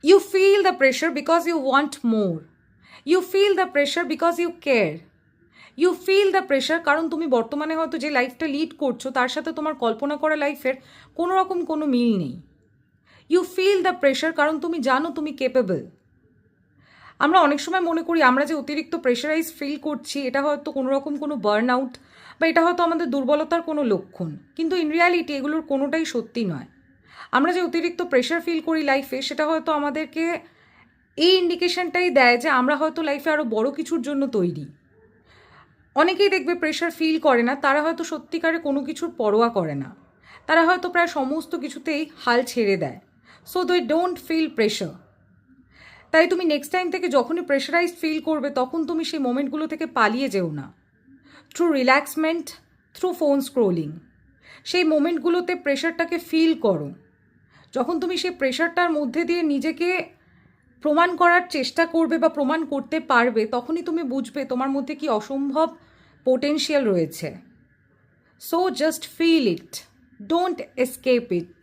You feel the pressure because you want more. You feel the pressure because you care. You feel the pressure কারণ তুমি বর্তমানে হয়তো যে লাইফটা lead করছো তার সাথে তোমার কল্পনা করা লাইফের কোনো রকম কোনো মিল নেই। ইউ ফিল দ্য প্রেশার কারণ তুমি জানো তুমি কেপেবল। আমরা অনেক সময় মনে করি আমরা যে অতিরিক্ত প্রেশারাইজ ফিল করছি এটা হয়তো কোনো রকম কোনো বার্ন আউট বা এটা হয়তো আমাদের দুর্বলতার কোনো লক্ষণ, কিন্তু ইন রিয়ালিটি এগুলোর কোনোটাই সত্যি নয়। আমরা যে অতিরিক্ত প্রেশার ফিল করি লাইফে সেটা হয়তো আমাদেরকে এই ইন্ডিকেশনটাই দেয় যে আমরা হয়তো লাইফে আরও বড় কিছুর জন্য তৈরি। অনেকেই দেখবে প্রেশার ফিল করে না, তারা হয়তো সত্যিকারে কোনো কিছুর পরোয়া করে না, তারা হয়তো প্রায় সমস্ত কিছুতেই হাল ছেড়ে দেয়। So they don't feel pressure. তাই তুমি নেক্সট টাইম থেকে যখনই প্রেশারাইজ ফিল করবে তখন তুমি সেই মোমেন্টগুলো থেকে পালিয়ে যেও না। থ্রু রিল্যাক্সমেন্ট, থ্রু ফোন স্ক্রোলিং সেই মোমেন্টগুলোতে প্রেশারটাকে ফিল করো। যখন তুমি সেই প্রেশারটার মধ্যে দিয়ে নিজেকে প্রমাণ করার চেষ্টা করবে বা প্রমাণ করতে পারবে তখনই তুমি বুঝবে তোমার মধ্যে কি অসম্ভব পোটেনশিয়াল রয়েছে। So just feel it, don't escape it.